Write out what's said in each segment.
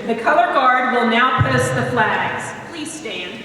The color guard will now post the flags. Please stand.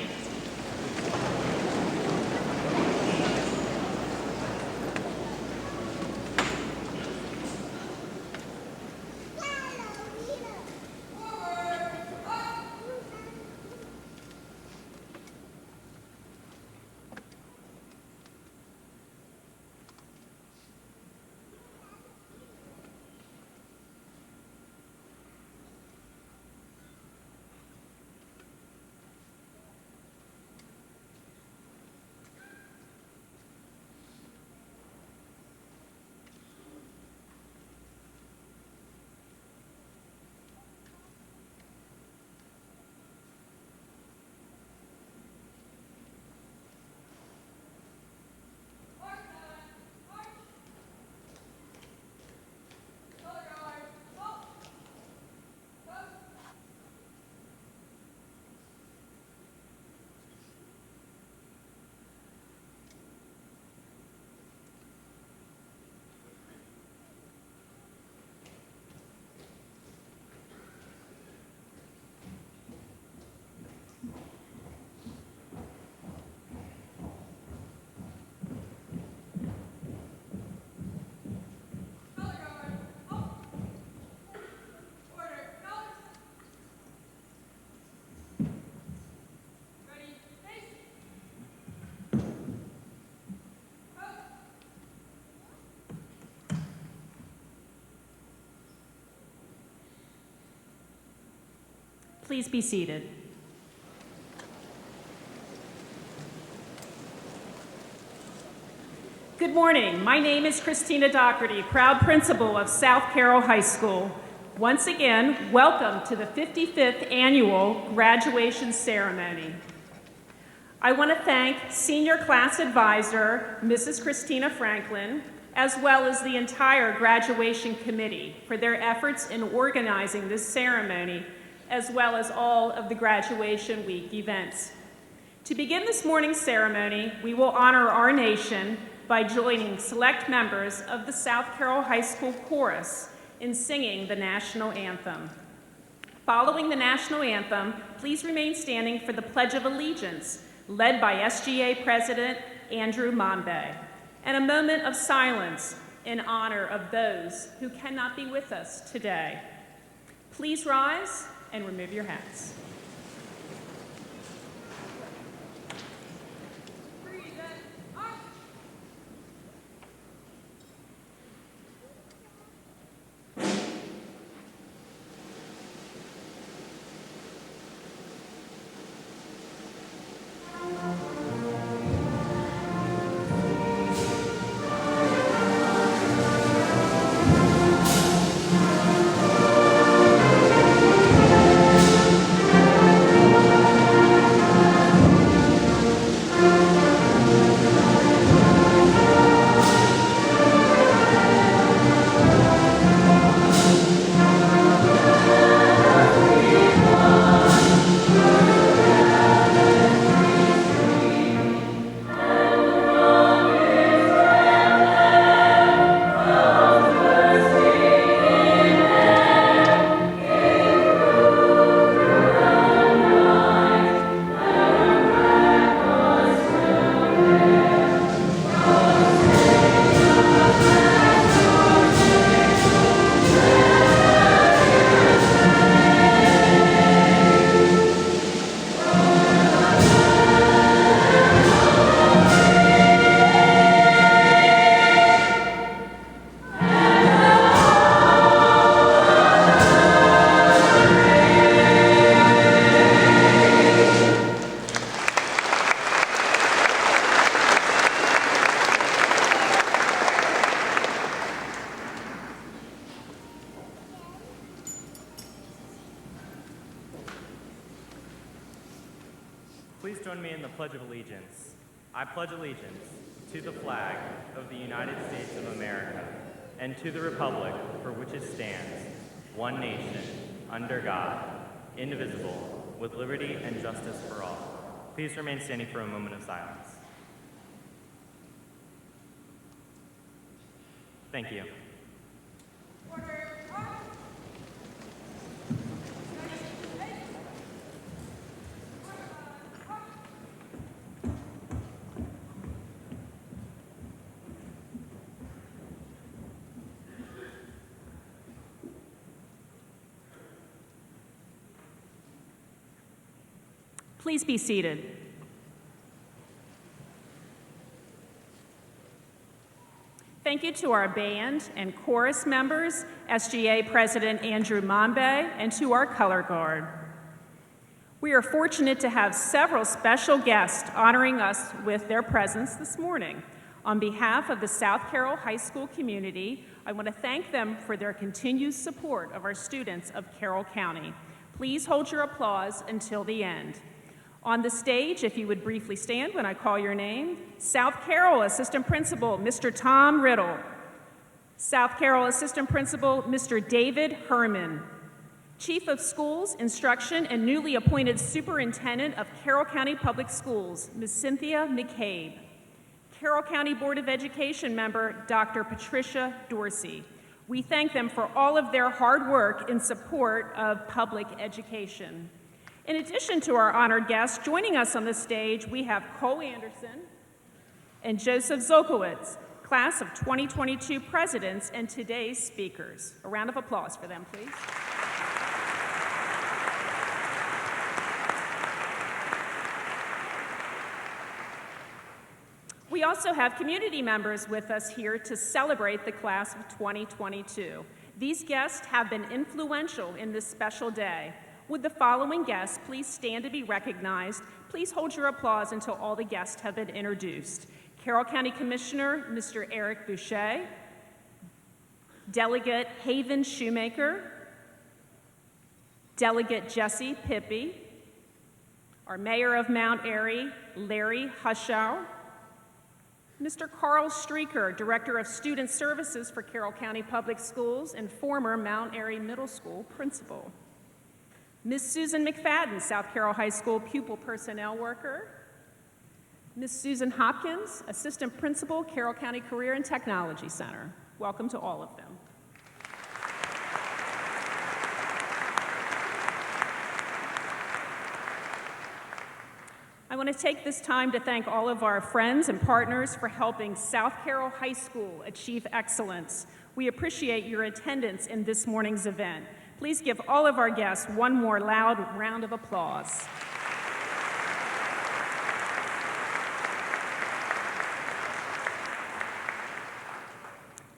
Please be seated. Good morning. My name is Christina Doherty, proud principal of South Carroll High School. Once again, welcome to the 55th Annual Graduation Ceremony. I want to thank Senior Class Advisor, Mrs. Christina Franklin, as well as the entire graduation committee for their efforts in organizing this ceremony, as well as all of the graduation week events. To begin this morning's ceremony, we will honor our nation by joining select members of the South Carroll High School Chorus in singing the national anthem. Following the national anthem, please remain standing for the Pledge of Allegiance, led by SGA President Andrew Mombe, and a moment of silence in honor of those who cannot be with us today. Please rise and remove your hats. Please join me in the Pledge of Allegiance. I pledge allegiance to the flag of the United States of America and to the republic for which it stands, one nation, under God, indivisible, with liberty and justice for all. Please remain standing for a moment of silence. Thank you. Order. Please be seated. Thank you to our band and chorus members, SGA President Andrew Mambe, and to our color guard. We are fortunate to have several special guests honoring us with their presence this morning. On behalf of the South Carroll High School community, I want to thank them for their continued support of our students of Carroll County. Please hold your applause until the end. On the stage, if you would briefly stand when I call your name, South Carroll Assistant Principal, Mr. Tom Riddle. South Carroll Assistant Principal, Mr. David Herman. Chief of Schools, Instruction, and newly appointed Superintendent of Carroll County Public Schools, Ms. Cynthia McCabe. Carroll County Board of Education member, Dr. Patricia Dorsey. We thank them for all of their hard work in support of public education. In addition to our honored guests, joining us on the stage, we have Cole Anderson and Joseph Zolkowitz, class of 2022 presidents and today's speakers. A round of applause for them, please. We also have community members with us here to celebrate the class of 2022. These guests have been influential in this special day. Would the following guests please stand to be recognized? Please hold your applause until all the guests have been introduced. Carroll County Commissioner, Mr. Eric Boucher, Delegate Haven Shoemaker, Delegate Jesse Pippi, our Mayor of Mount Airy, Larry Hushau, Mr. Carl Streaker, Director of Student Services for Carroll County Public Schools and former Mount Airy Middle School Principal, Ms. Susan McFadden, South Carroll High School Pupil Personnel Worker, Ms. Susan Hopkins, Assistant Principal, Carroll County Career and Technology Center. Welcome to all of them. I want to take this time to thank all of our friends and partners for helping South Carroll High School achieve excellence. We appreciate your attendance in this morning's event. Please give all of our guests one more loud round of applause.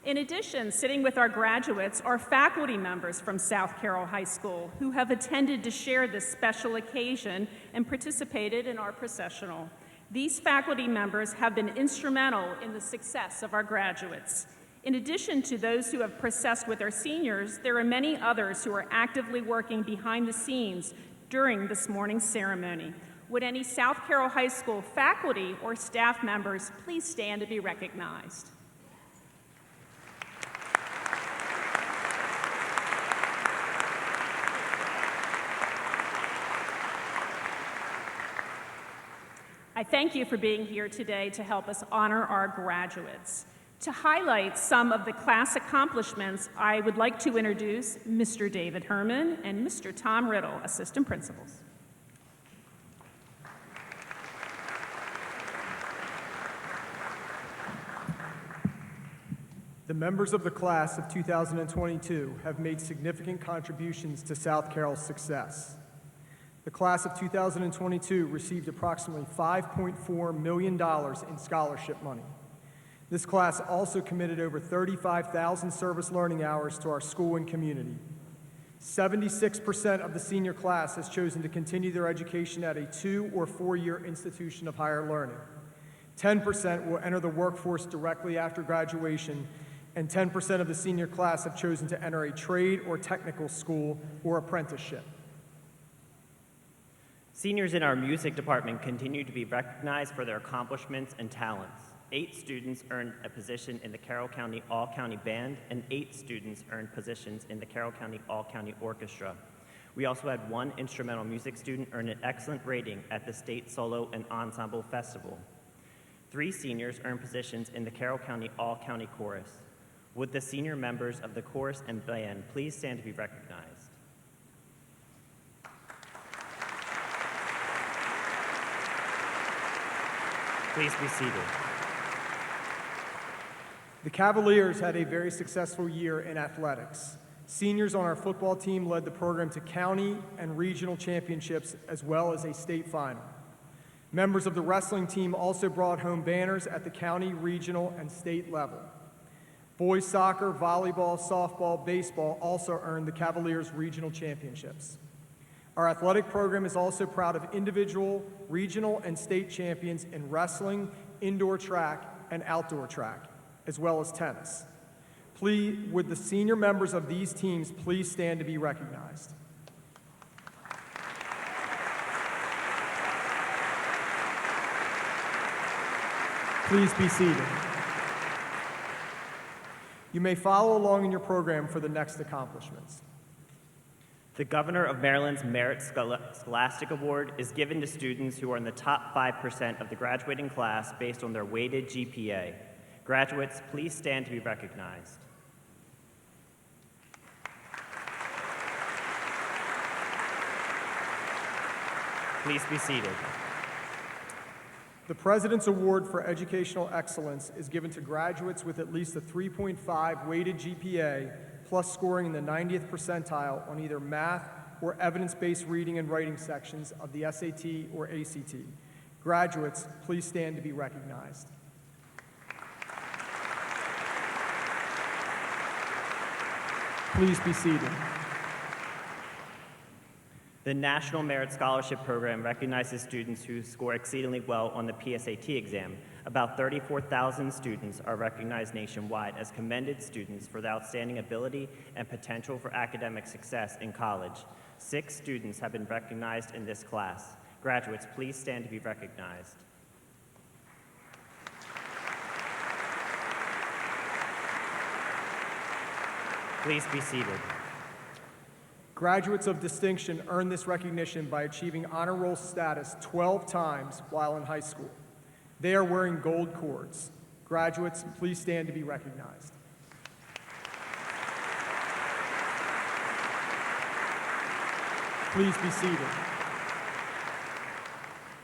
In addition, sitting with our graduates are faculty members from South Carroll High School who have attended to share this special occasion and participated in our processional. These faculty members have been instrumental in the success of our graduates. In addition to those who have processed with our seniors, there are many others who are actively working behind the scenes during this morning's ceremony. Would any South Carroll High School faculty or staff members please stand to be recognized? I thank you for being here today to help us honor our graduates. To highlight some of the class accomplishments, I would like to introduce Mr. David Herman and Mr. Tom Riddle, Assistant Principals. The members of the class of 2022 have made significant contributions to South Carroll's success. The class of 2022 received approximately $5.4 million in scholarship money. This class also committed over 35,000 service learning hours to our school and community. 76% of the senior class has chosen to continue their education at a 2- or 4-year institution of higher learning. 10% will enter the workforce directly after graduation, and 10% of the senior class have chosen to enter a trade or technical school or apprenticeship. Seniors in our music department continue to be recognized for their accomplishments and talents. 8 students earned a position in the Carroll County All-County Band, and 8 students earned positions in the Carroll County All-County Orchestra. We also had 1 instrumental music student earn an excellent rating at the State Solo and Ensemble Festival. 3 seniors earned positions in the Carroll County All-County Chorus. Would the senior members of the chorus and band please stand to be recognized? Please be seated. The Cavaliers had a very successful year in athletics. Seniors on our football team led the program to county and regional championships as well as a state final. Members of the wrestling team also brought home banners at the county, regional, and state level. Boys soccer, volleyball, softball, baseball also earned the Cavaliers regional championships. Our athletic program is also proud of individual, regional, and state champions in wrestling, indoor track, and outdoor track, as well as tennis. Please, would the senior members of these teams please stand to be recognized? Please be seated. You may follow along in your program for the next accomplishments. The Governor of Maryland's Merit Scholastic Award is given to students who are in the top 5% of the graduating class based on their weighted GPA. Graduates, please stand to be recognized. Please be seated. The President's Award for Educational Excellence is given to graduates with at least a 3.5 weighted GPA plus scoring in the 90th percentile on either math or evidence-based reading and writing sections of the SAT or ACT. Graduates, please stand to be recognized. Please be seated. The National Merit Scholarship Program recognizes students who score exceedingly well on the PSAT exam. About 34,000 students are recognized nationwide as commended students for their outstanding ability and potential for academic success in college. 6 students have been recognized in this class. Graduates, please stand to be recognized. Please be seated. Graduates of distinction earn this recognition by achieving honor roll status 12 times while in high school. They are wearing gold cords. Graduates, please stand to be recognized. Please be seated.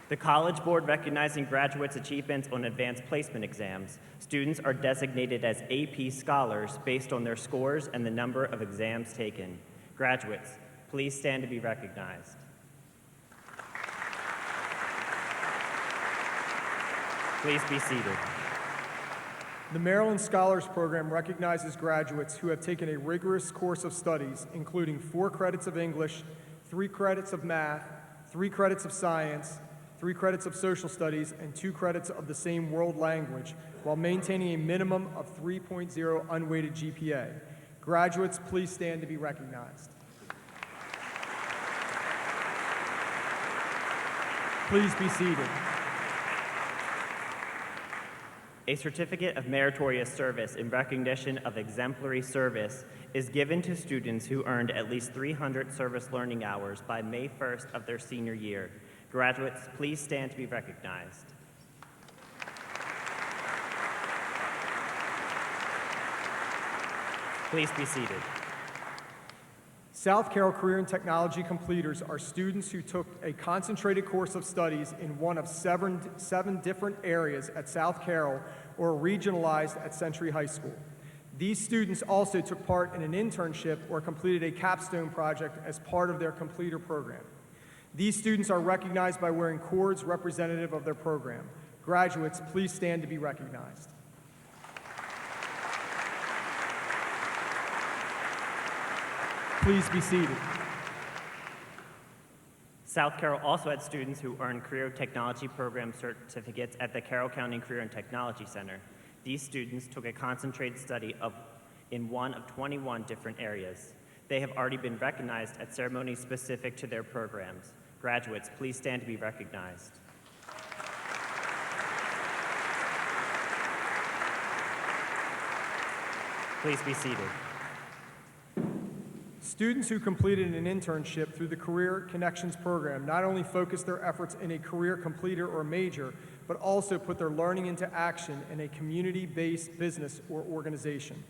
The College Board recognizing graduates' achievements on advanced placement exams. Students are designated as AP scholars based on their scores and the number of exams taken. Graduates, please stand to be recognized. Please be seated. The Maryland Scholars Program recognizes graduates who have taken a rigorous course of studies, including 4 credits of English, 3 credits of math, 3 credits of science, 3 credits of social studies, and 2 credits of the same world language, while maintaining a minimum of 3.0 unweighted GPA. Graduates, please stand to be recognized. Please be seated. A certificate of meritorious service in recognition of exemplary service is given to students who earned at least 300 service learning hours by May 1st of their senior year. Graduates, please stand to be recognized. Please be seated. South Carroll Career and Technology completers are students who took a concentrated course of studies in one of seven different areas at South Carroll or regionalized at Century High School. These students also took part in an internship or completed a capstone project as part of their completer program. These students are recognized by wearing cords representative of their program. Graduates, please stand to be recognized. Please be seated. South Carroll also had students who earned Career Technology Program certificates at the Carroll County Career and Technology Center. These students took a concentrated study in one of 21 different areas. They have already been recognized at ceremonies specific to their programs. Graduates, please stand to be recognized. Please be seated. Students who completed an internship through the Career Connections program not only focused their efforts in a career completer or major, but also put their learning into action in a community-based business or organization.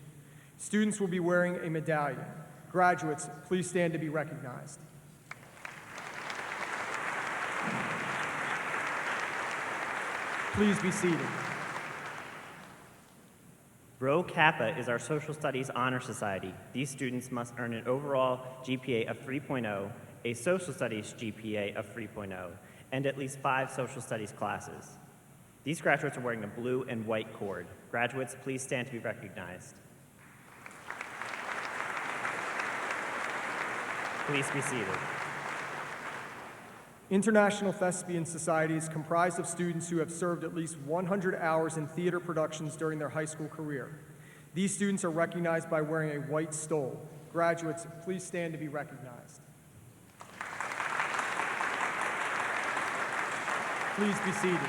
Students will be wearing a medallion. Graduates, please stand to be recognized. Please be seated. Rho Kappa is our social studies honor society. These students must earn an overall GPA of 3.0, a social studies GPA of 3.0, and at least 5 social studies classes. These graduates are wearing a blue and white cord. Graduates, please stand to be recognized. Please be seated. International Thespian Society is comprised of students who have served at least 100 hours in theater productions during their high school career. These students are recognized by wearing a white stole. Graduates, please stand to be recognized. Please be seated.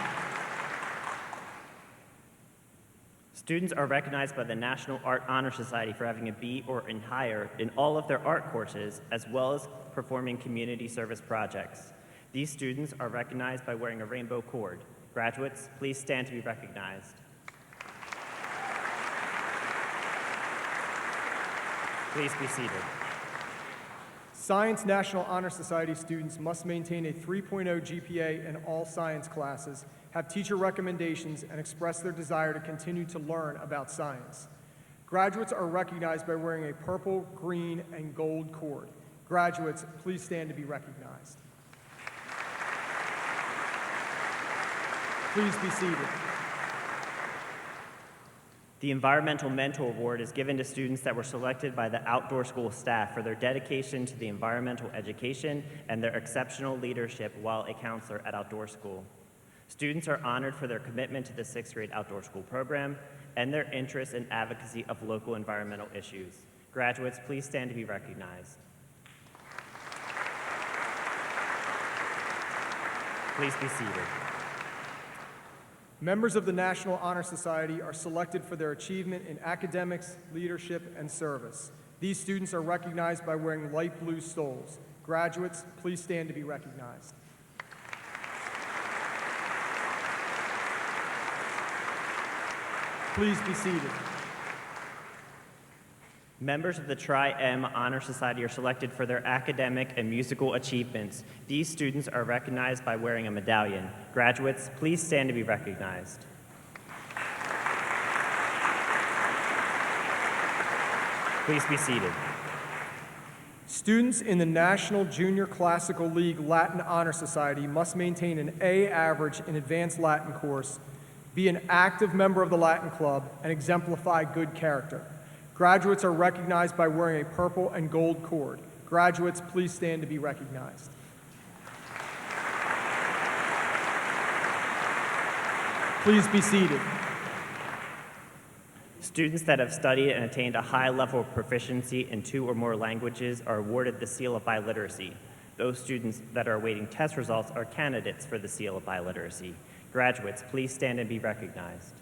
Students are recognized by the National Art Honor Society for having a B or higher in all of their art courses, as well as performing community service projects. These students are recognized by wearing a rainbow cord. Graduates, please stand to be recognized. Please be seated. Science National Honor Society students must maintain a 3.0 GPA in all science classes, have teacher recommendations, and express their desire to continue to learn about science. Graduates are recognized by wearing a purple, green, and gold cord. Graduates, please stand to be recognized. Please be seated. The Environmental Mentor Award is given to students that were selected by the outdoor school staff for their dedication to the environmental education and their exceptional leadership while a counselor at outdoor school. Students are honored for their commitment to the 6th grade outdoor school program and their interest and advocacy of local environmental issues. Graduates, please stand to be recognized. Please be seated. Members of the National Honor Society are selected for their achievement in academics, leadership, and service. These students are recognized by wearing light blue stoles. Graduates, please stand to be recognized. Please be seated. Members of the Tri-M Honor Society are selected for their academic and musical achievements. These students are recognized by wearing a medallion. Graduates, please stand to be recognized. Please be seated. Students in the National Junior Classical League Latin Honor Society must maintain an A average in advanced Latin course, be an active member of the Latin Club, and exemplify good character. Graduates are recognized by wearing a purple and gold cord. Graduates, please stand to be recognized. Please be seated. Students that have studied and attained a high level of proficiency in 2 or more languages are awarded the Seal of Biliteracy. Those students that are awaiting test results are candidates for the Seal of Biliteracy. Graduates, please stand and be recognized.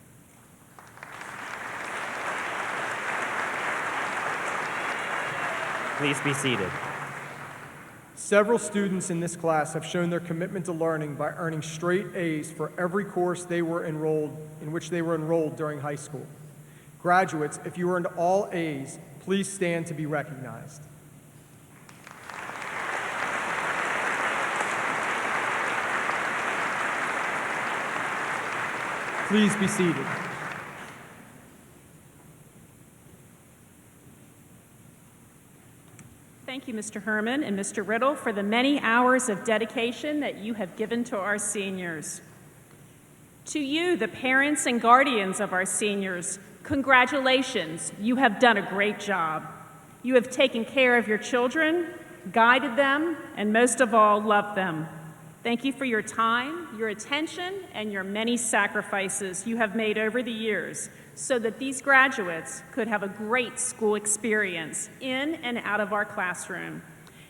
Please be seated. Several students in this class have shown their commitment to learning by earning straight A's for every course in which they were enrolled during high school. Graduates, if you earned all A's, please stand to be recognized. Please be seated. Thank you, Mr. Herman and Mr. Riddle, for the many hours of dedication that you have given to our seniors. To you, the parents and guardians of our seniors, congratulations. You have done a great job. You have taken care of your children, guided them, and most of all, loved them. Thank you for your time, your attention, and your many sacrifices you have made over the years so that these graduates could have a great school experience in and out of our classroom.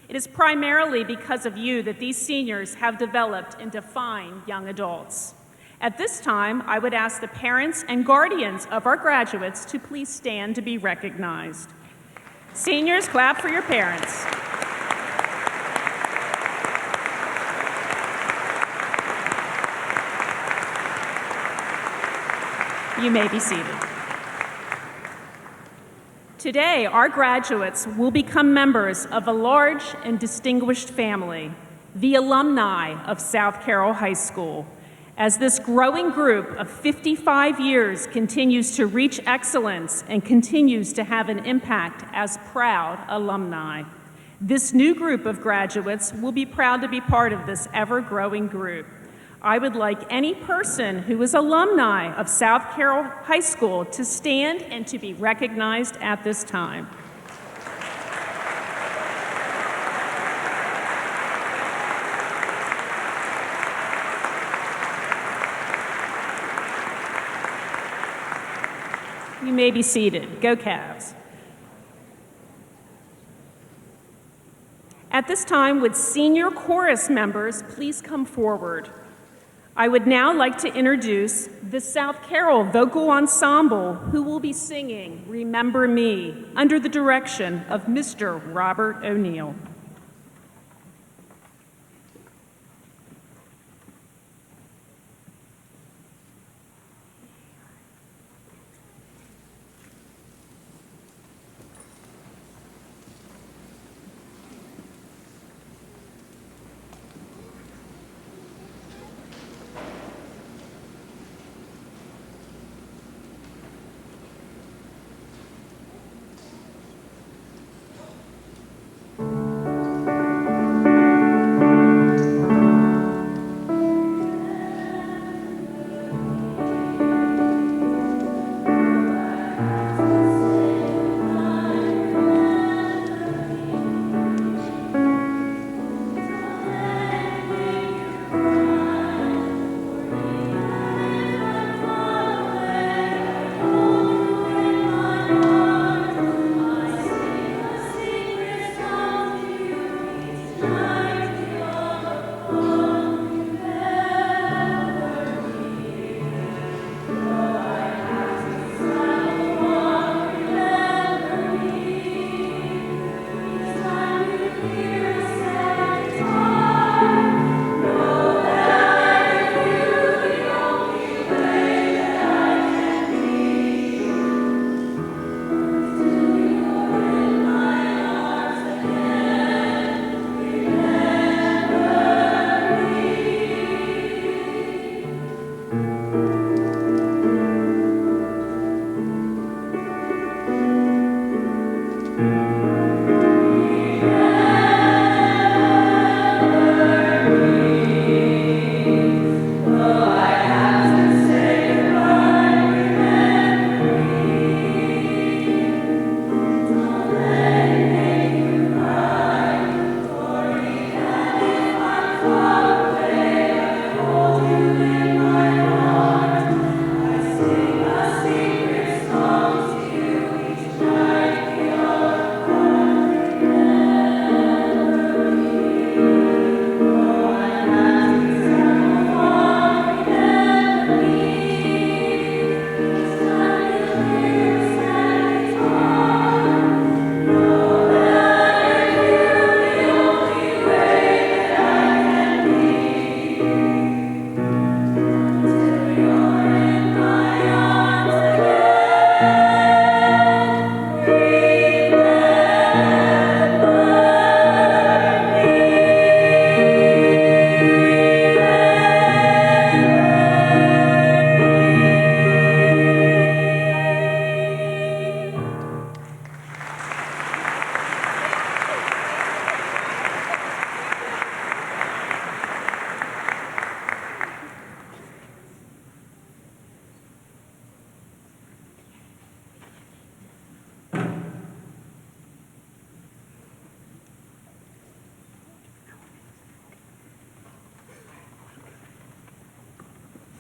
It is primarily because of you that these seniors have developed into fine young adults. At this time, I would ask the parents and guardians of our graduates to please stand to be recognized. Seniors, clap for your parents. You may be seated. Today, our graduates will become members of a large and distinguished family, the alumni of South Carroll High School. As this growing group of 55 years continues to reach excellence and continues to have an impact as proud alumni, this new group of graduates will be proud to be part of this ever-growing group. I would like any person who is alumni of South Carroll High School to stand and to be recognized at this time. You may be seated. Go Cavs. At this time, would senior chorus members please come forward? I would now like to introduce the South Carroll Vocal Ensemble, who will be singing Remember Me under the direction of Mr. Robert O'Neill.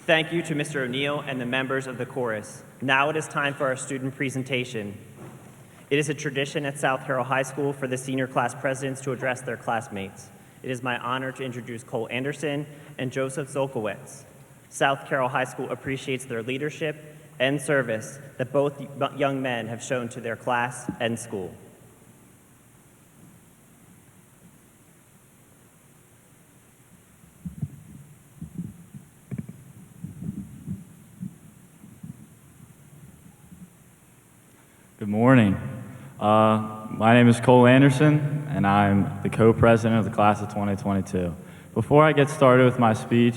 Thank you to Mr. O'Neill and the members of the chorus. Now it is time for our student presentation. It is a tradition at South Carroll High School for the senior class presidents to address their classmates. It is my honor to introduce Cole Anderson and Joseph Zolkowitz. South Carroll High School appreciates their leadership and service that both young men have shown to their class and school. Good morning. My name is Cole Anderson, and I'm the co-president of the class of 2022. Before I get started with my speech,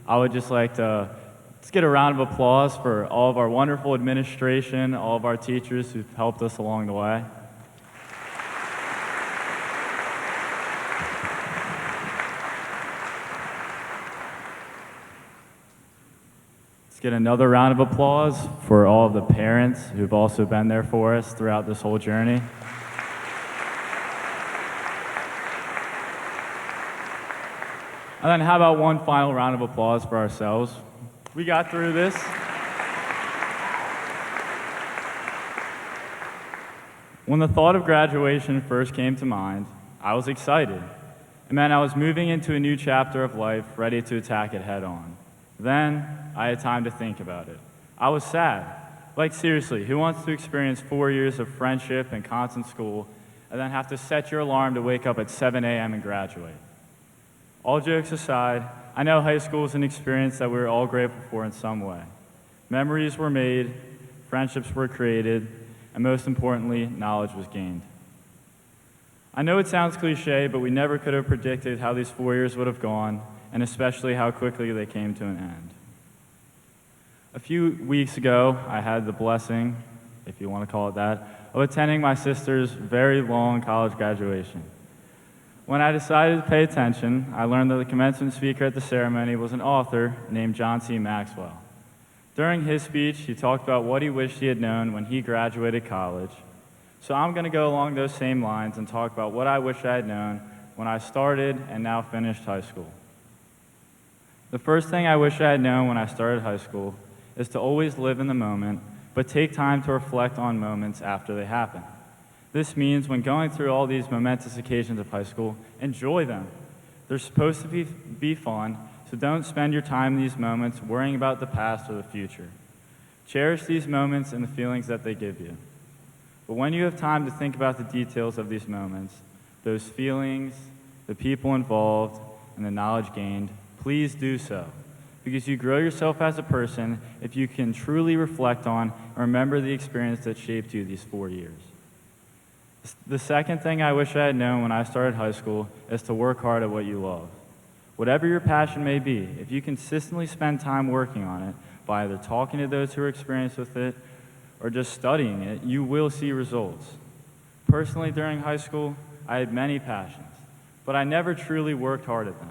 I would just like to let's get a round of applause for all of our wonderful administration, all of our teachers who've helped us along the way. Let's get another round of applause for all of the parents who've also been there for us throughout this whole journey. And then how about one final round of applause for ourselves? We got through this. When the thought of graduation first came to mind, I was excited. It meant I was moving into a new chapter of life, ready to attack it head on. Then, I had time to think about it. I was sad. Like, seriously, who wants to experience 4 years of friendship and constant school and then have to set your alarm to wake up at 7 a.m. and graduate? All jokes aside, I know high school is an experience that we're all grateful for in some way. Memories were made, friendships were created, and most importantly, knowledge was gained. I know it sounds cliche, but we never could have predicted how these 4 years would have gone, and especially how quickly they came to an end. A few weeks ago, I had the blessing, if you want to call it that, of attending my sister's very long college graduation. When I decided to pay attention, I learned that the commencement speaker at the ceremony was an author named John C. Maxwell. During his speech, he talked about what he wished he had known when he graduated college. So I'm going to go along those same lines and talk about what I wish I had known when I started and now finished high school. The first thing I wish I had known when I started high school is to always live in the moment, but take time to reflect on moments after they happen. This means when going through all these momentous occasions of high school, enjoy them. They're supposed to be fun, so don't spend your time in these moments worrying about the past or the future. Cherish these moments and the feelings that they give you. But when you have time to think about the details of these moments, those feelings, the people involved, and the knowledge gained, please do so, because you grow yourself as a person if you can truly reflect on and remember the experience that shaped you these 4 years. The second thing I wish I had known when I started high school is to work hard at what you love. Whatever your passion may be, if you consistently spend time working on it by either talking to those who are experienced with it or just studying it, you will see results. Personally, during high school, I had many passions, but I never truly worked hard at them.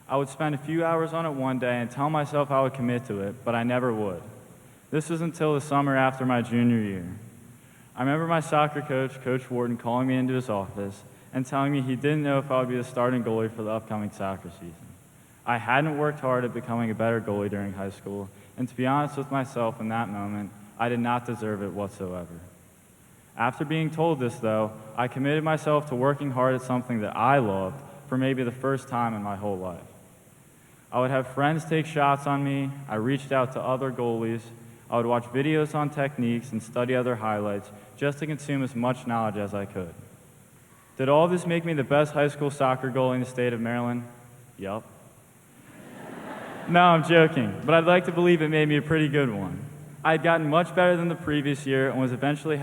I would spend a few hours on it one day and tell myself I would commit to it, but I never would. This was until the summer after my junior year. I remember my soccer coach, Coach Wharton, calling me into his office and telling me he didn't know if I would be the starting goalie for the upcoming soccer season. I hadn't worked hard at becoming a better goalie during high school, and to be honest with myself in that moment, I did not deserve it whatsoever. After being told this, though, I committed myself to working hard at something that I loved for maybe the first time in my whole life. I would have friends take shots on me, I reached out to other goalies, I would watch videos on techniques and study other highlights just to consume as much knowledge as I could. Did all this make me the best high school soccer goalie in the state of Maryland? Yup. No, I'm joking, but I'd like to believe it made me a pretty good one. I had gotten much better than the previous year and was eventually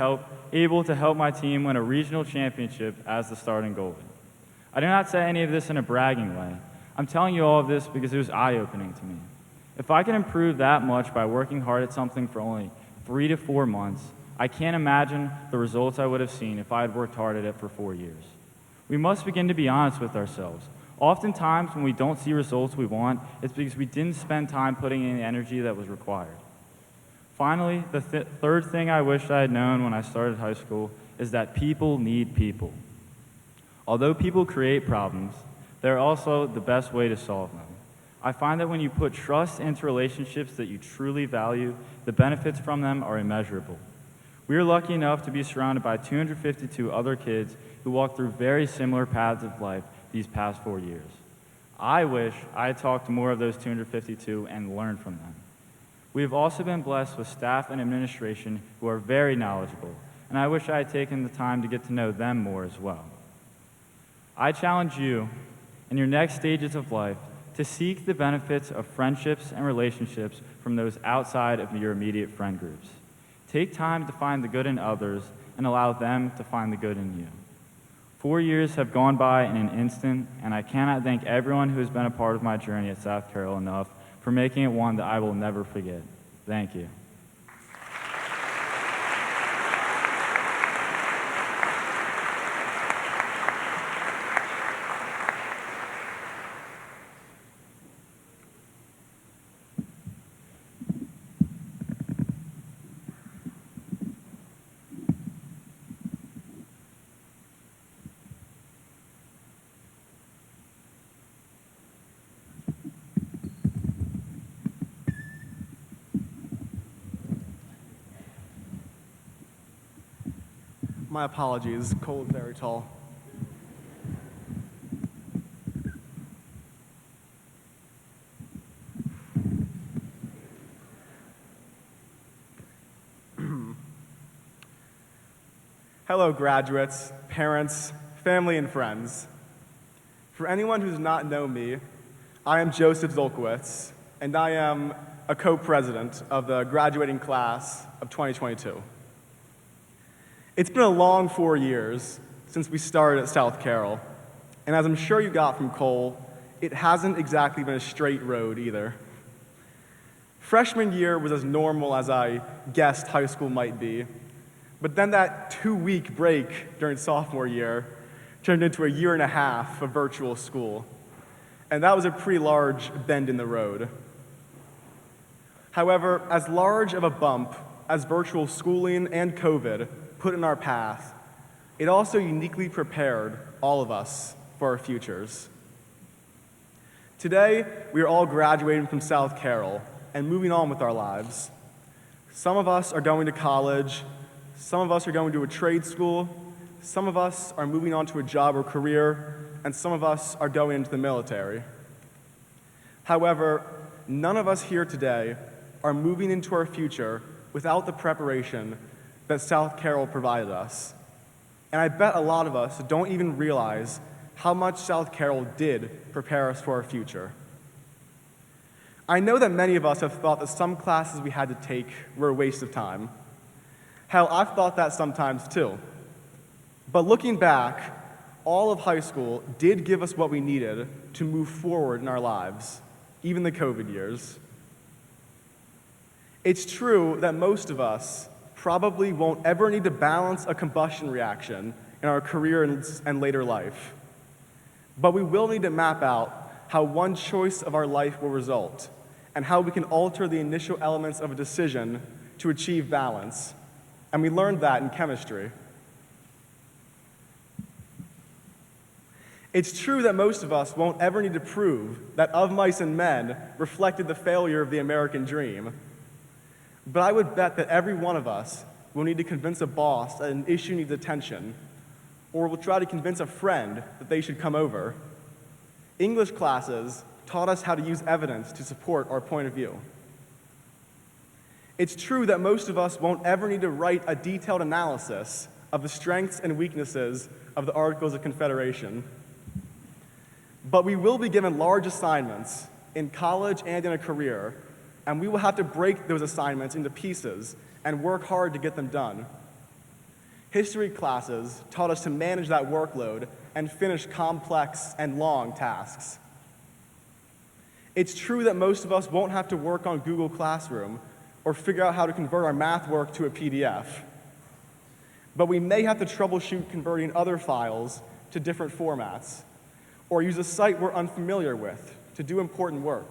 able to help my team win a regional championship as the starting goalie. I do not say any of this in a bragging way. I'm telling you all of this because it was eye-opening to me. If I can improve that much by working hard at something for only 3 to 4 months, I can't imagine the results I would have seen if I had worked hard at it for 4 years. We must begin to be honest with ourselves. Oftentimes, when we don't see results we want, it's because we didn't spend time putting in the energy that was required. Finally, the third thing I wish I had known when I started high school is that people need people. Although people create problems, they're also the best way to solve them. I find that when you put trust into relationships that you truly value, the benefits from them are immeasurable. We are lucky enough to be surrounded by 252 other kids who walk through very similar paths of life these past 4 years. I wish I had talked to more of those 252 and learned from them. We have also been blessed with staff and administration who are very knowledgeable, and I wish I had taken the time to get to know them more as well. I challenge you, in your next stages of life, to seek the benefits of friendships and relationships from those outside of your immediate friend groups. Take time to find the good in others and allow them to find the good in you. 4 years have gone by in an instant, and I cannot thank everyone who has been a part of my journey at South Carroll enough for making it one that I will never forget. Thank you. My apologies, Cole is very tall. Hello, graduates, parents, family, and friends. For anyone who does not know me, I am Joseph Zolkowitz, and I am a co-president of the graduating class of 2022. It's been a long 4 years since we started at South Carroll, and as I'm sure you got from Cole, it hasn't exactly been a straight road either. Freshman year was as normal as I guessed high school might be, but then that 2-week break during sophomore year turned into a year and a half of virtual school, and that was a pretty large bend in the road. However, as large of a bump as virtual schooling and COVID put in our path, it also uniquely prepared all of us for our futures. Today, we are all graduating from South Carroll and moving on with our lives. Some of us are going to college, some of us are going to a trade school, some of us are moving on to a job or career, and some of us are going into the military. However, none of us here today are moving into our future without the preparation that South Carroll provided us. And I bet a lot of us don't even realize how much South Carroll did prepare us for our future. I know that many of us have thought that some classes we had to take were a waste of time. Hell, I've thought that sometimes too. But looking back, all of high school did give us what we needed to move forward in our lives, even the COVID years. It's true that most of us probably won't ever need to balance a combustion reaction in our career and later life. But we will need to map out how one choice of our life will result, and how we can alter the initial elements of a decision to achieve balance. And we learned that in chemistry. It's true that most of us won't ever need to prove that Of Mice and Men reflected the failure of the American dream. But I would bet that every one of us will need to convince a boss that an issue needs attention, or will try to convince a friend that they should come over. English classes taught us how to use evidence to support our point of view. It's true that most of us won't ever need to write a detailed analysis of the strengths and weaknesses of the Articles of Confederation. But we will be given large assignments in college and in a career, and we will have to break those assignments into pieces and work hard to get them done. History classes taught us to manage that workload and finish complex and long tasks. It's true that most of us won't have to work on Google Classroom or figure out how to convert our math work to a PDF. But we may have to troubleshoot converting other files to different formats, or use a site we're unfamiliar with to do important work.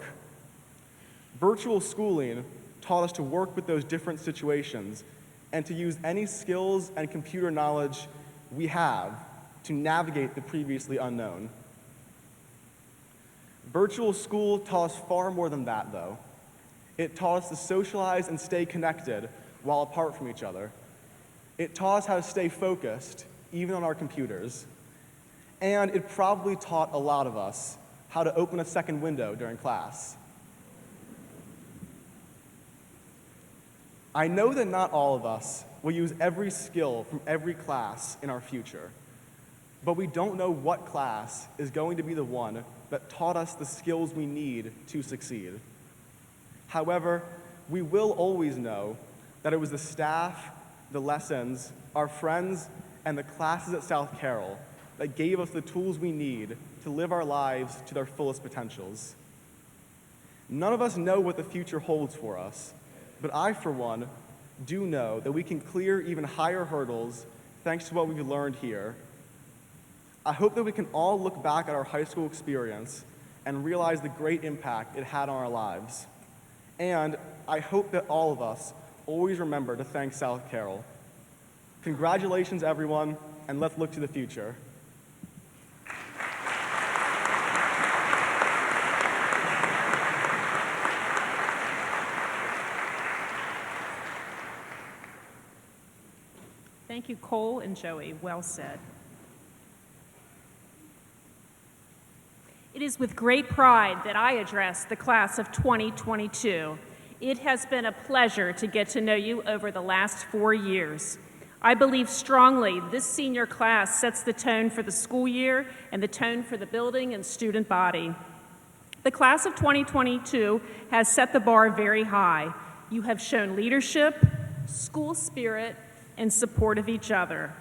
Virtual schooling taught us to work with those different situations and to use any skills and computer knowledge we have to navigate the previously unknown. Virtual school taught us far more than that, though. It taught us to socialize and stay connected while apart from each other. It taught us how to stay focused, even on our computers. And it probably taught a lot of us how to open a second window during class. I know that not all of us will use every skill from every class in our future, but we don't know what class is going to be the one that taught us the skills we need to succeed. However, we will always know that it was the staff, the lessons, our friends, and the classes at South Carroll that gave us the tools we need to live our lives to their fullest potentials. None of us know what the future holds for us, but I, for one, do know that we can clear even higher hurdles thanks to what we've learned here. I hope that we can all look back at our high school experience and realize the great impact it had on our lives. And I hope that all of us always remember to thank South Carroll. Congratulations, everyone, and let's look to the future. Thank you, Cole and Joey. Well said. It is with great pride that I address the class of 2022. It has been a pleasure to get to know you over the last 4 years. I believe strongly this senior class sets the tone for the school year and the tone for the building and student body. The class of 2022 has set the bar very high. You have shown leadership, school spirit, and support of each other.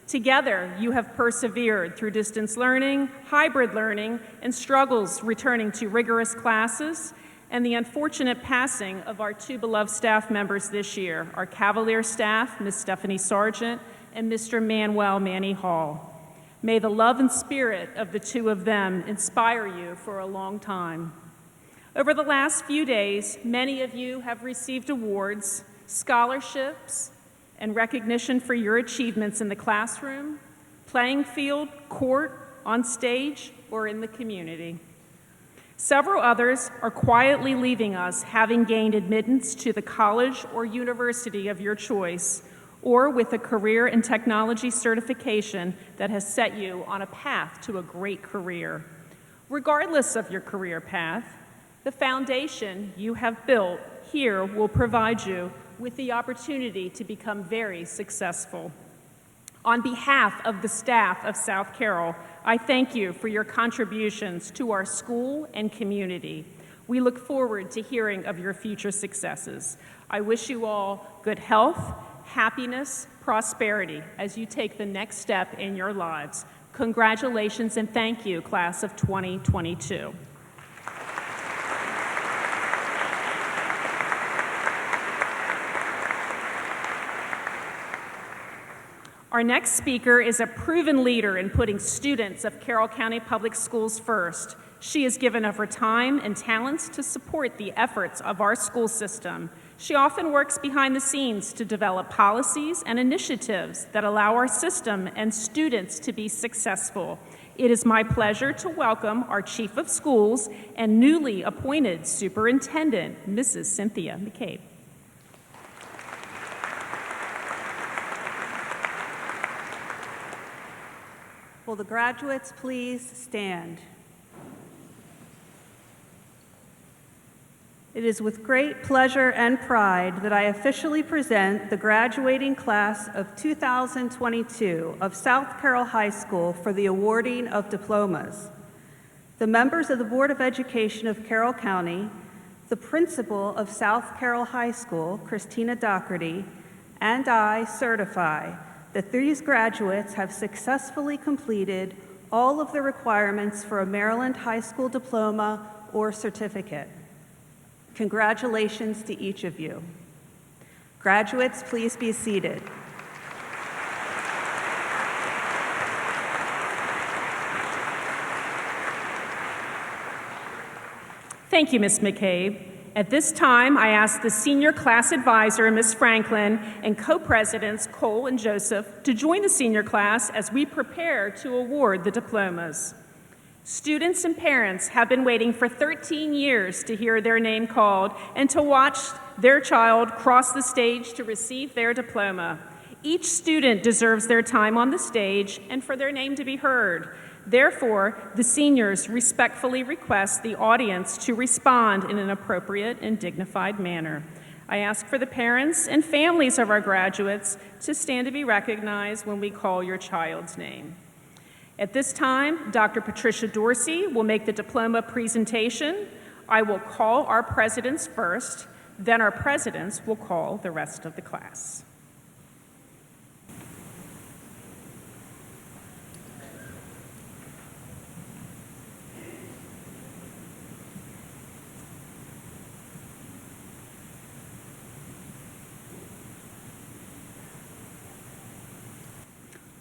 Together, you have persevered through distance learning, hybrid learning, and struggles returning to rigorous classes, and the unfortunate passing of our 2 beloved staff members this year, our Cavalier staff, Ms. Stephanie Sargent and Mr. Manuel Manny Hall. May the love and spirit of the 2 of them inspire you for a long time. Over the last few days, many of you have received awards, scholarships, and recognition for your achievements in the classroom, playing field, court, on stage, or in the community. Several others are quietly leaving us having gained admittance to the college or university of your choice, or with a career and technology certification that has set you on a path to a great career. Regardless of your career path, the foundation you have built here will provide you with the opportunity to become very successful. On behalf of the staff of South Carroll, I thank you for your contributions to our school and community. We look forward to hearing of your future successes. I wish you all good health, happiness, prosperity as you take the next step in your lives. Congratulations and thank you, class of 2022. Our next speaker is a proven leader in putting students of Carroll County Public Schools first. She has given of her time and talents to support the efforts of our school system. She often works behind the scenes to develop policies and initiatives that allow our system and students to be successful. It is my pleasure to welcome our Chief of Schools and newly appointed Superintendent, Mrs. Cynthia McCabe. Will the graduates please stand? It is with great pleasure and pride that I officially present the graduating class of 2022 of South Carroll High School for the awarding of diplomas. The members of the Board of Education of Carroll County, the principal of South Carroll High School, Christina Doherty, and I certify that these graduates have successfully completed all of the requirements for a Maryland high school diploma or certificate. Congratulations to each of you. Graduates, please be seated. Thank you, Ms. McCabe. At this time, I ask the senior class advisor, Ms. Franklin, and co-presidents Cole and Joseph to join the senior class as we prepare to award the diplomas. Students and parents have been waiting for 13 years to hear their name called and to watch their child cross the stage to receive their diploma. Each student deserves their time on the stage and for their name to be heard. Therefore, the seniors respectfully request the audience to respond in an appropriate and dignified manner. I ask for the parents and families of our graduates to stand to be recognized when we call your child's name. At this time, Dr. Patricia Dorsey will make the diploma presentation. I will call our presidents first, then our presidents will call the rest of the class.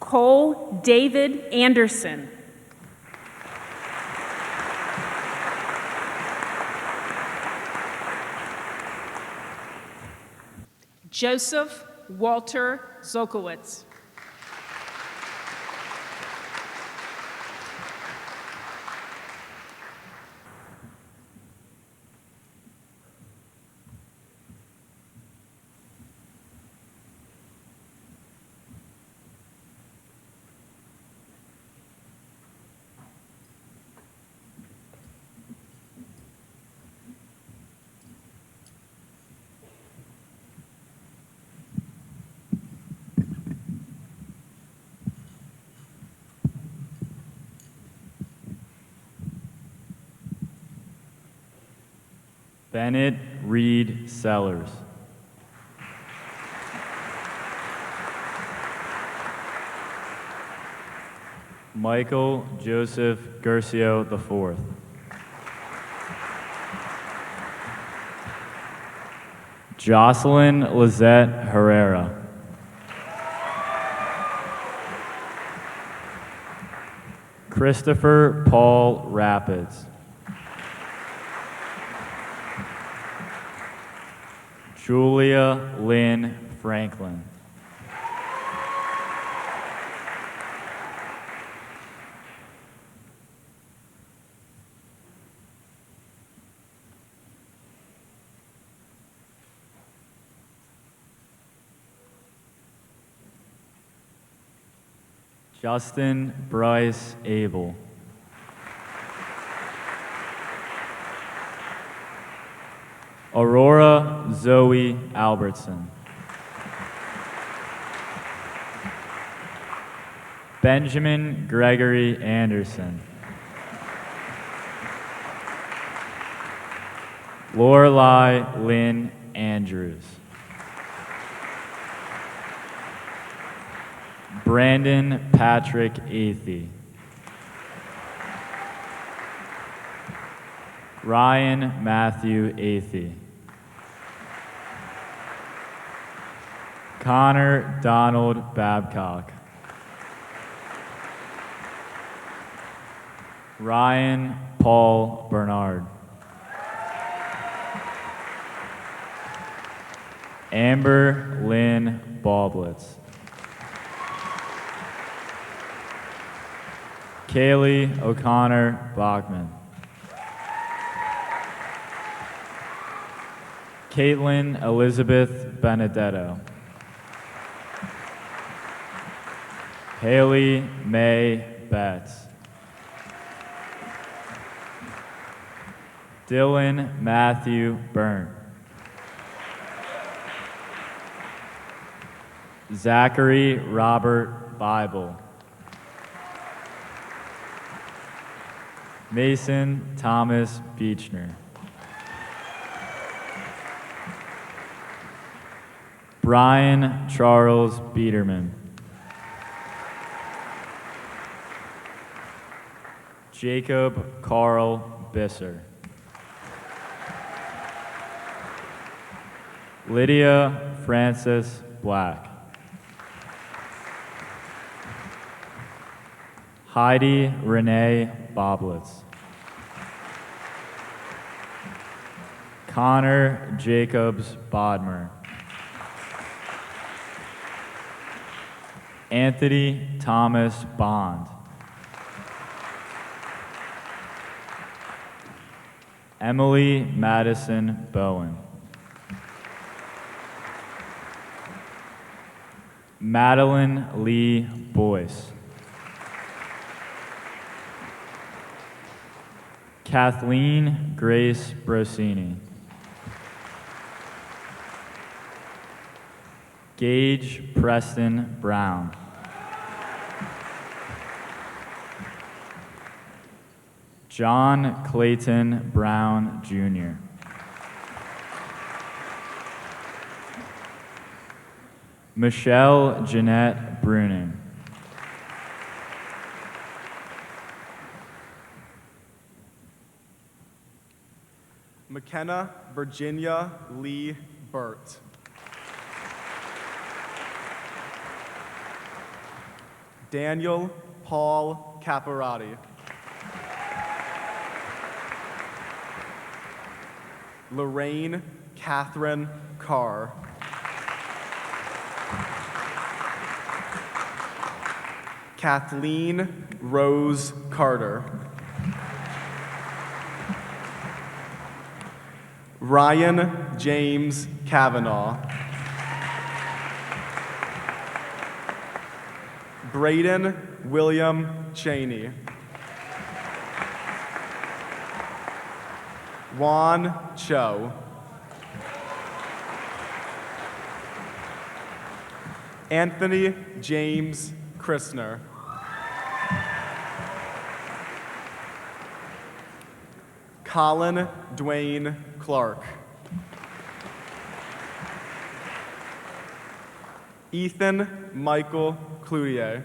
Cole David Anderson. Joseph Walter Zokowitz. Bennett Reed Sellers. Michael Joseph Gercio IV. Jocelyn Lizette Herrera. Christopher Paul Rapids. Julia Lynn Franklin. Justin Bryce Abel. Aurora Zoe Albertson. Benjamin Gregory Anderson. Lorelei Lynn Andrews. Brandon Patrick Athey. Ryan Matthew Athey. Connor Donald Babcock. Ryan Paul Bernard. Amber Lynn Baublitz. Kaylee O'Connor Bachman. Caitlin Elizabeth Benedetto. Haley May Betts. Dylan Matthew Byrne. Zachary Robert Bible. Mason Thomas Beechner. Brian Charles Biederman. Jacob Carl Bisser. Lydia Frances Black. Heidi Renee Boblitz. Connor Jacobs Bodmer. Anthony Thomas Bond. Emily Madison Bowen. Madeline Lee Boyce. Kathleen Grace Brosini. Gage Preston Brown. John Clayton Brown, Jr. Michelle Jeanette Bruning. McKenna Virginia Lee Burt. Daniel Paul Caparati. Lorraine Catherine Carr. Kathleen Rose Carter. Ryan James Kavanaugh. Braden William Cheney. Juan Cho. Anthony James Christner. Colin Dwayne Clark. Ethan Michael Cloutier.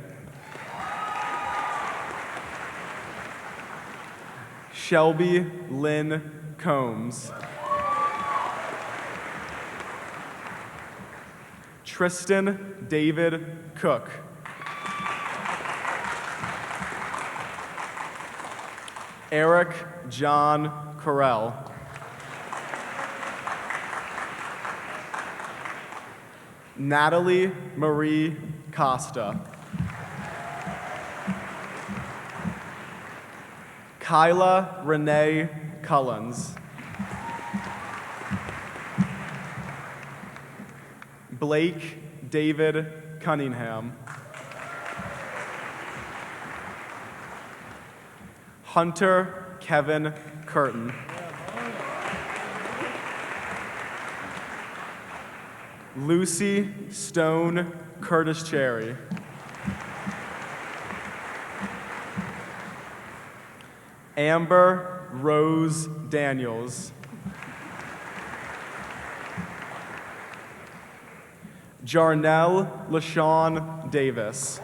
Shelby Lynn Combs. Tristan David Cook. Eric John Carell. Natalie Marie Costa. Kyla Renee Cullens. Blake David Cunningham. Hunter Kevin Curtin. Lucy Stone Curtis Cherry. Amber Rose Daniels. Jarnell LaShawn Davis.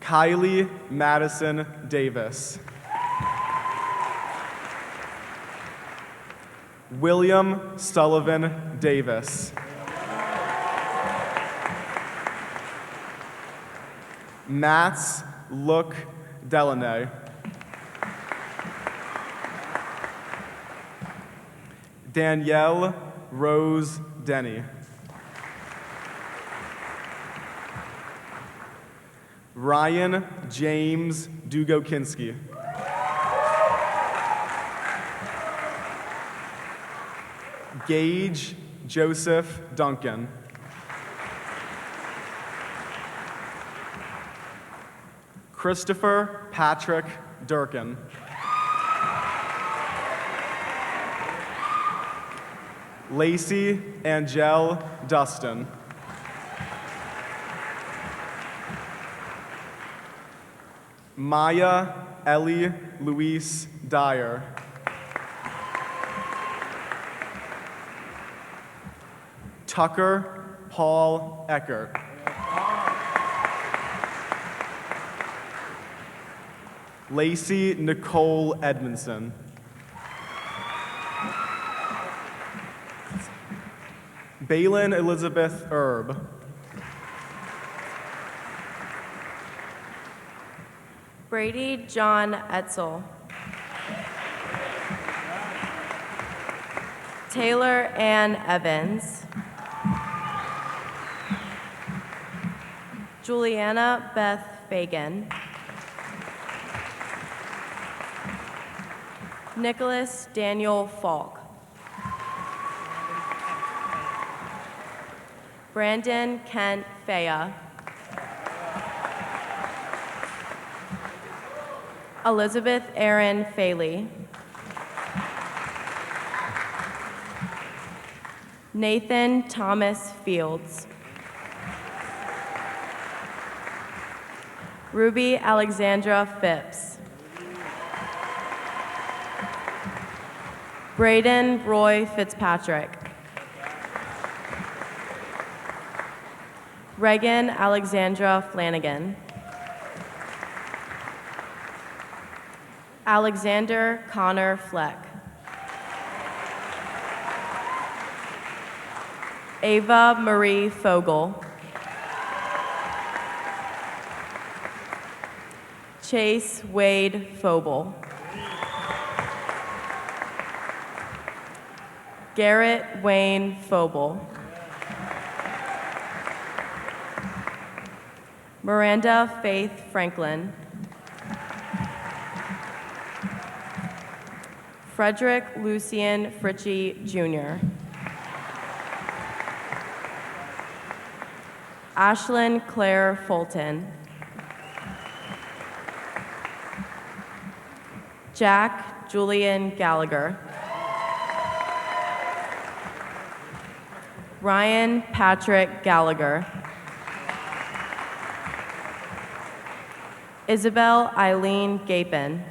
Kylie Madison Davis. William Sullivan Davis. Mats Look Delaney. Danielle Rose Denny. Ryan James Dugokinski. Gage Joseph Duncan. Christopher Patrick Durkin. Lacey Angel Dustin. Maya Ellie Louise Dyer. Tucker Paul Eckert. Lacey Nicole Edmondson. Balin Elizabeth Erb. Brady John Etzel. Taylor Ann Evans. Juliana Beth Fagan. Nicholas Daniel Falk. Brandon Kent Faya. Elizabeth Erin Faley. Nathan Thomas Fields. Ruby Alexandra Phipps. Braden Roy Fitzpatrick. Reagan Alexandra Flanagan. Alexander Connor Fleck. Ava Marie Fogel. Chase Wade Phobel. Garrett Wayne Phobel. Miranda Faith Franklin. Frederick Lucian Fritchie, Jr. Ashlyn Claire Fulton. Jack Julian Gallagher. Ryan Patrick Gallagher. Isabel Eileen Gapin.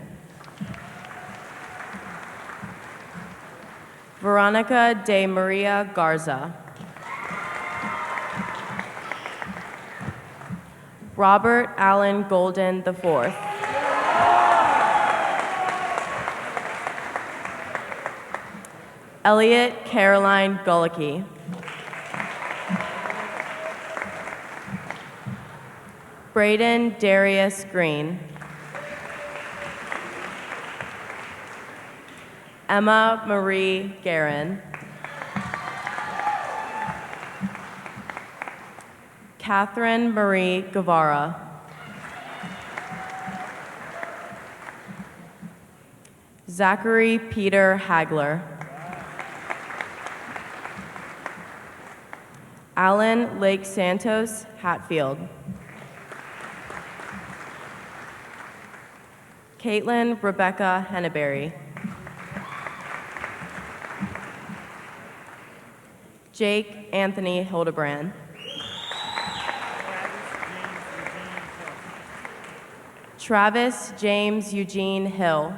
Veronica de Maria Garza. Robert Allen Golden IV. Elliot Caroline Gullicky. Braden Darius Green. Emma Marie Guerin. Catherine Marie Guevara. Zachary Peter Hagler. Alan Lake Santos Hatfield. Caitlin Rebecca Henneberry. Jake Anthony Hildebrand. Travis James Eugene Hill.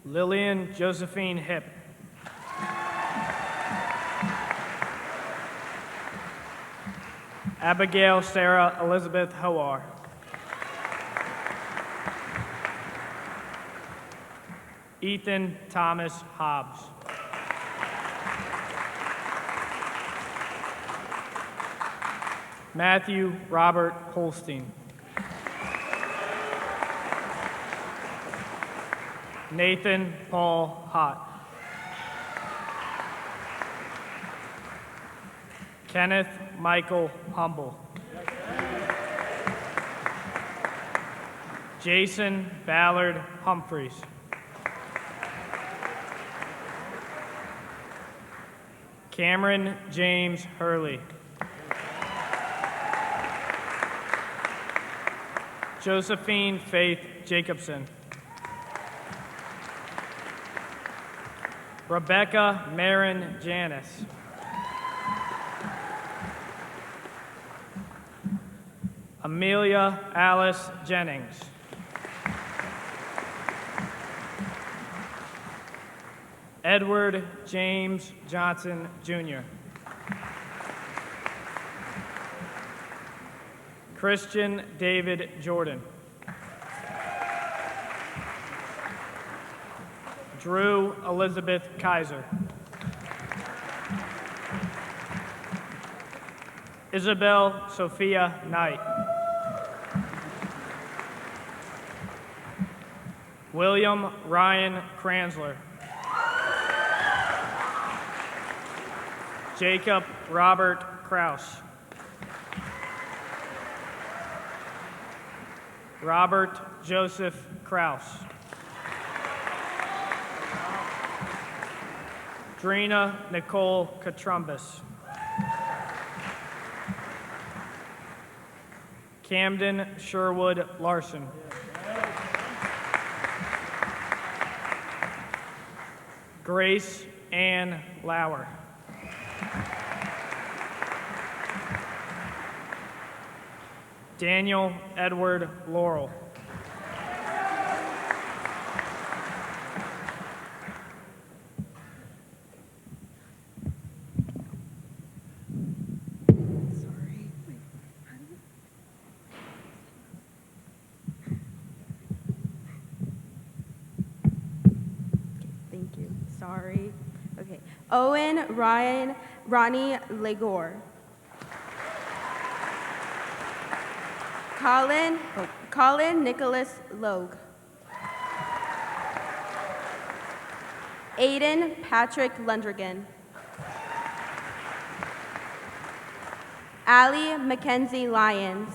Lillian Josephine Hipp. Abigail Sarah Elizabeth Howar. Ethan Thomas Hobbs. Matthew Robert Holstein. Nathan Paul Hott. Kenneth Michael Humble. Jason Ballard Humphreys. Cameron James Hurley. Josephine Faith Jacobson. Rebecca Marin Janis. Amelia Alice Jennings. Edward James Johnson, Jr. Christian David Jordan. Drew Elizabeth Kaiser. Isabel Sophia Knight. William Ryan Kranzler. Jacob Robert Kraus. Robert Joseph Kraus. Drina Nicole Katrumbas. Camden Sherwood Larson. Grace Ann Lauer. Daniel Edward Laurel. sorry. Okay. Owen Ryan Ronnie Legore. Colin Nicholas Logue. Aiden Patrick Lundrigan. Allie Mackenzie Lyons.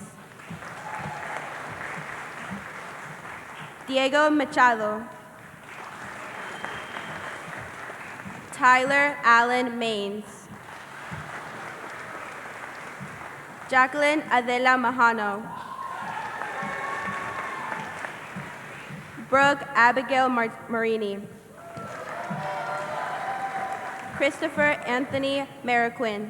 Diego Machado. Tyler Allen Maines. Jacqueline Adela Mahano. Brooke Abigail Marini. Christopher Anthony Mariquin.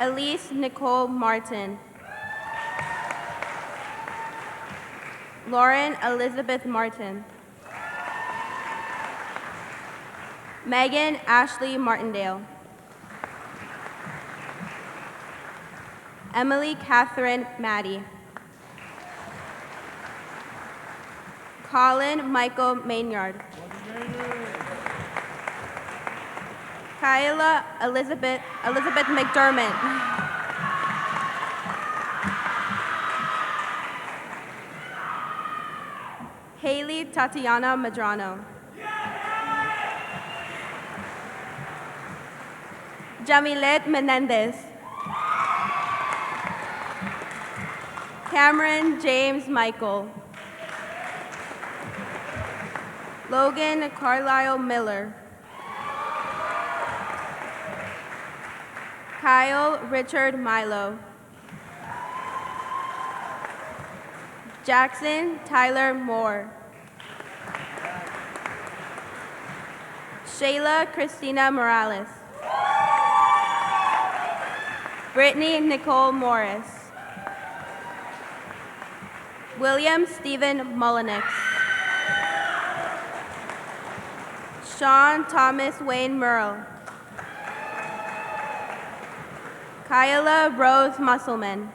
Elise Nicole Martin. Lauren Elizabeth Martin. Megan Ashley Martindale. Emily Catherine Maddie. Colin Michael Maynard. Kyla Elizabeth McDermott. Haley Tatiana Madrano. Jamilet Menendez. Cameron James Michael. Logan Carlisle Miller. Kyle Richard Milo. Jackson Tyler Moore. Shayla Christina Morales. Brittany Nicole Morris. William Stephen Mullenix. Sean Thomas Wayne Merle. Kyla Rose Musselman.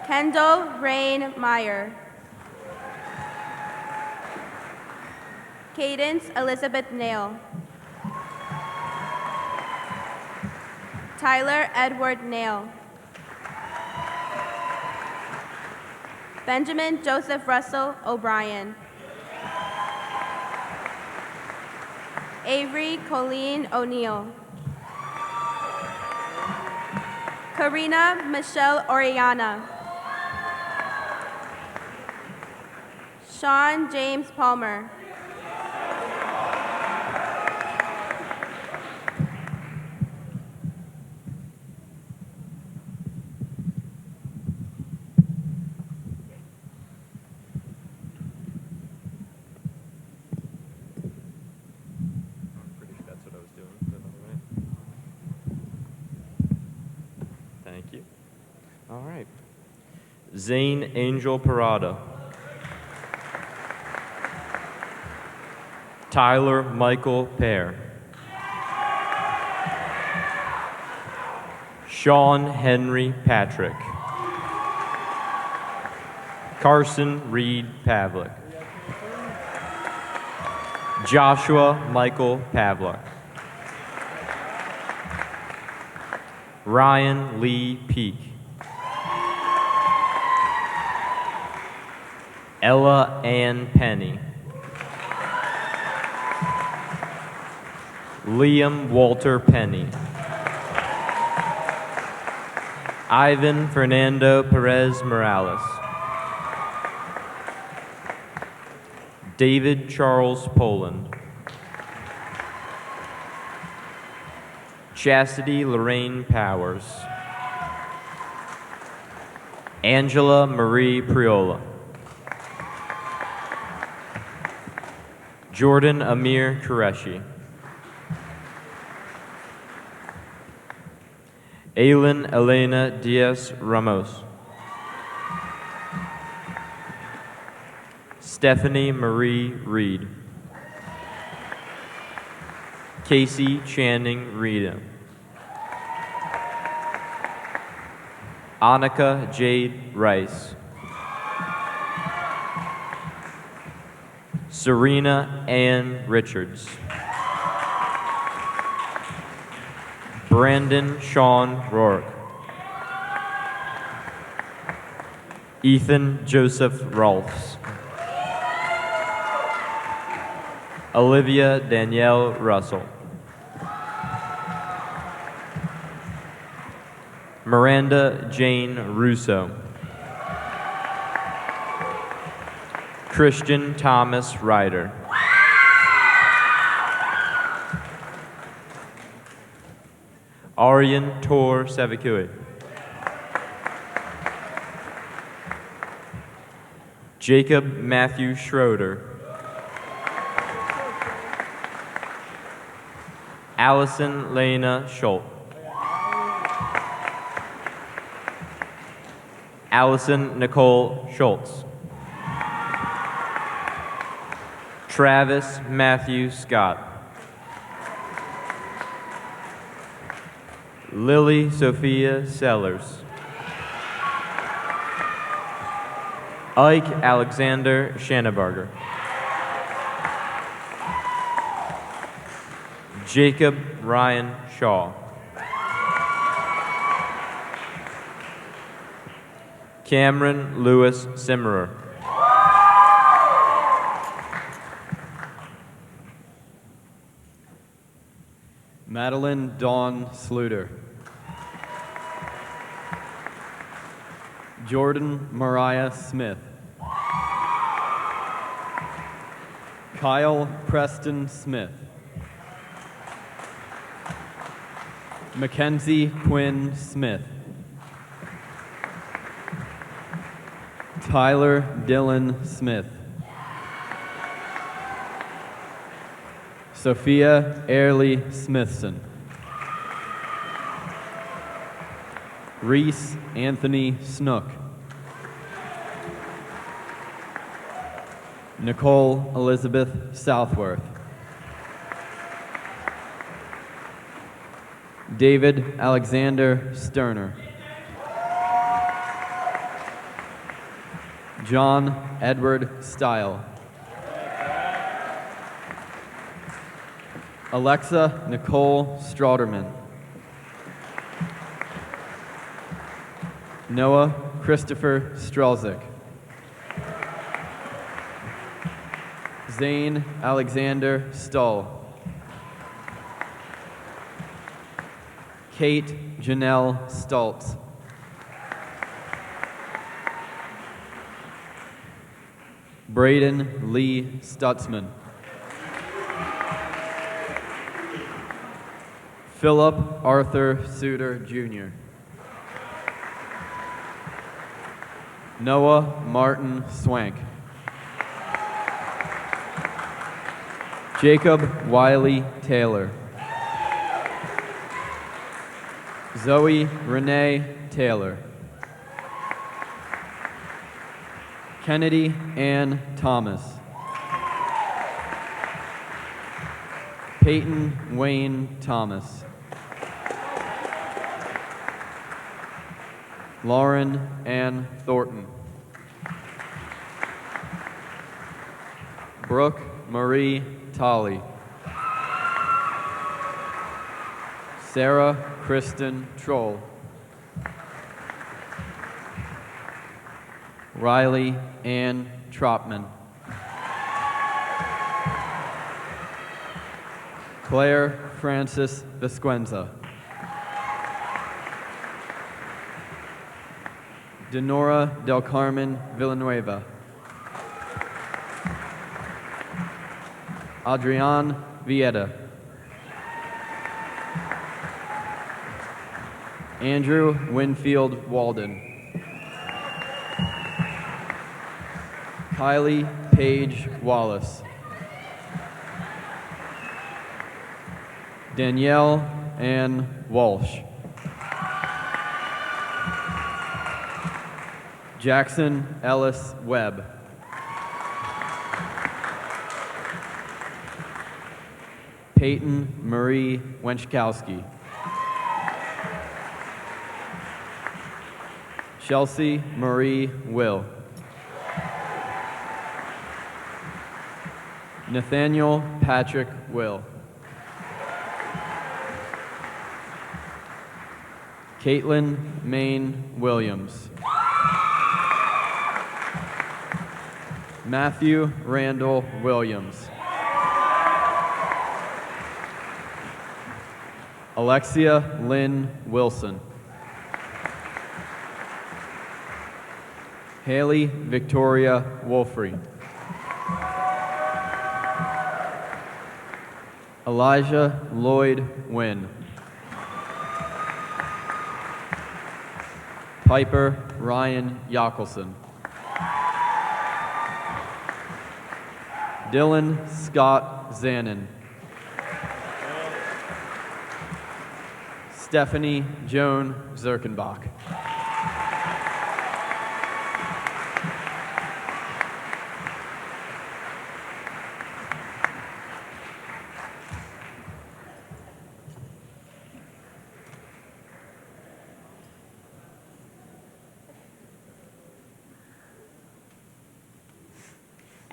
Kendall Rain Meyer. Cadence Elizabeth Nail. Tyler Edward Nail. Benjamin Joseph Russell O'Brien. Avery Colleen O'Neill. Karina Michelle Oriana. Sean James Palmer. Thank you. All right. Zane Angel Parada. Tyler Michael Pear. Sean Henry Patrick. Carson Reed Pavlik. Joshua Michael Pavlik. Ryan Lee Peak. Ella Ann Penny. Liam Walter Penny. Ivan Fernando Perez Morales. David Charles Poland. Chastity Lorraine Powers. Angela Marie Priola. Jordan Amir Qureshi. Aylin Elena Diaz Ramos. Stephanie Marie Reed. Casey Channing Rita. Annika Jade Rice. Serena Ann Richards. Brandon Sean Rourke. Ethan Joseph Rolfs. Olivia Danielle Russell. Miranda Jane Russo. Christian Thomas Ryder. Aryan Tor Savakui. Jacob Matthew Schroeder. Allison Lena Schultz. Allison Nicole Schultz. Travis Matthew Scott. Lily Sophia Sellers. Ike Alexander Schannebarger. Jacob Ryan Shaw. Cameron Lewis Simmerer. Madeline Dawn Sluter. Jordan Mariah Smith. Kyle Preston Smith. Mackenzie Quinn Smith. Tyler Dylan Smith. Sophia Airley Smithson. Reese Anthony Snook. Nicole Elizabeth Southworth. David Alexander Sterner. John Edward Stile. Alexa Nicole Strauderman. Noah Christopher Strelzik. Zane Alexander Stull. Kate Janelle Stultz. Braden Lee Stutzman. Philip Arthur Suter, Jr. Noah Martin Swank. Jacob Wiley Taylor. Zoe Renee Taylor. Kennedy Ann Thomas. Peyton Wayne Thomas. Lauren Ann Thornton. Brooke Marie Tolley. Sarah Kristen Troll. Riley Ann Tropman. Claire Frances Vesquenza. Denora Del Carmen Villanueva. Adrian Vieta. Andrew Winfield Walden. Kylie Paige Wallace. Danielle Ann Walsh. Jackson Ellis Webb. Peyton Marie Wenchkowski. Chelsea Marie Will. Nathaniel Patrick Will. Caitlin Maine Williams. Matthew Randall Williams. Alexia Lynn Wilson. Haley Victoria Wolfrey. Elijah Lloyd Wynn. Piper Ryan Yackelson. Dylan Scott Zanin. Stephanie Joan Zirkenbach.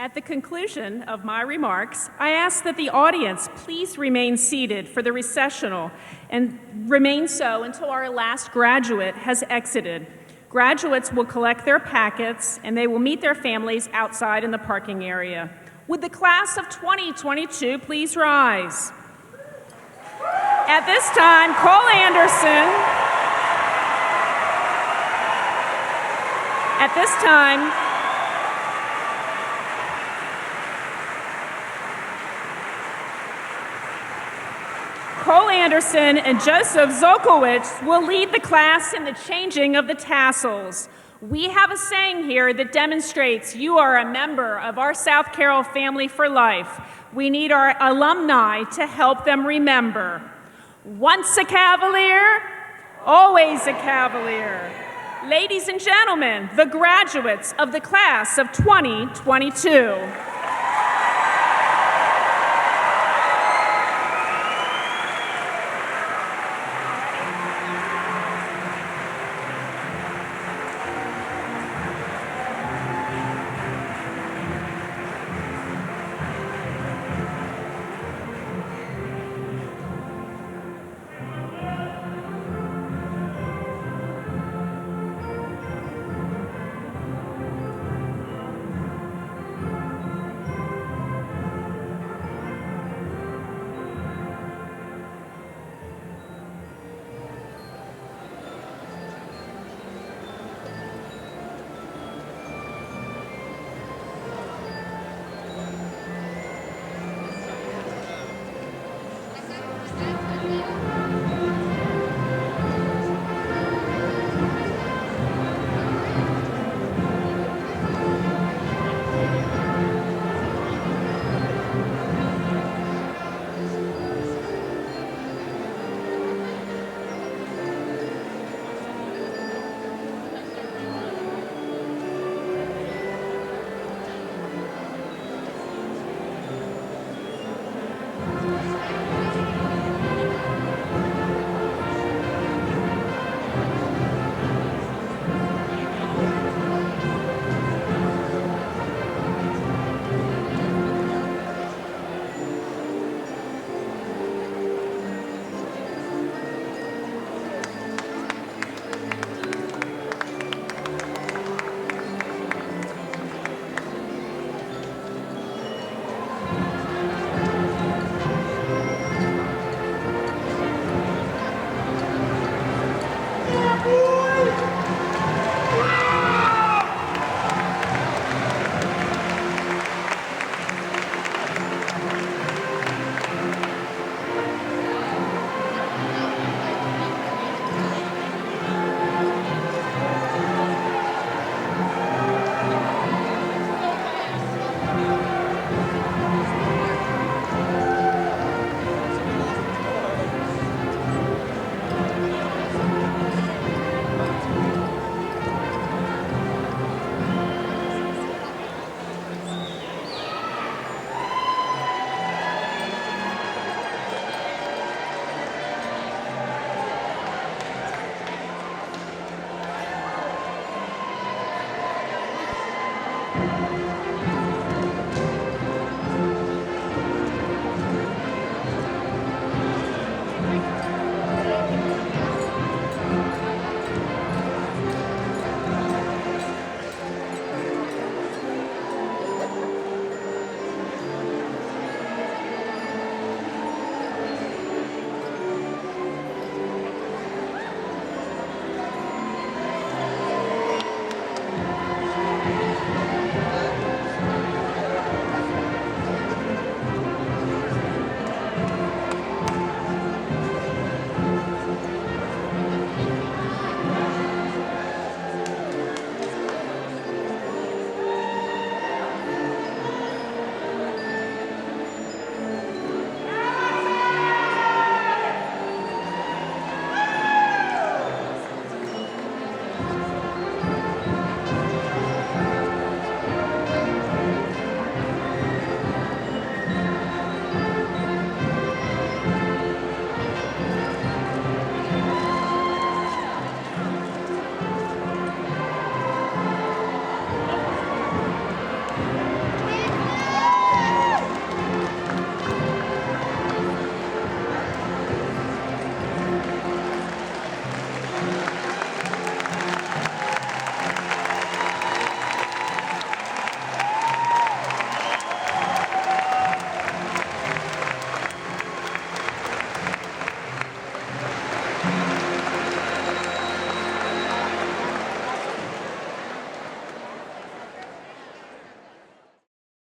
At the conclusion of my remarks, I ask that the audience please remain seated for the recessional and remain so until our last graduate has exited. Graduates will collect their packets and they will meet their families outside in the parking area. Would the class of 2022 please rise? At this time, Cole Anderson. At this time, Cole Anderson and Joseph Zolkowicz will lead the class in the changing of the tassels. We have a saying here that demonstrates you are a member of our South Carroll family for life. We need our alumni to help them remember. Once a Cavalier, always a Cavalier. Ladies and gentlemen, the graduates of the class of 2022.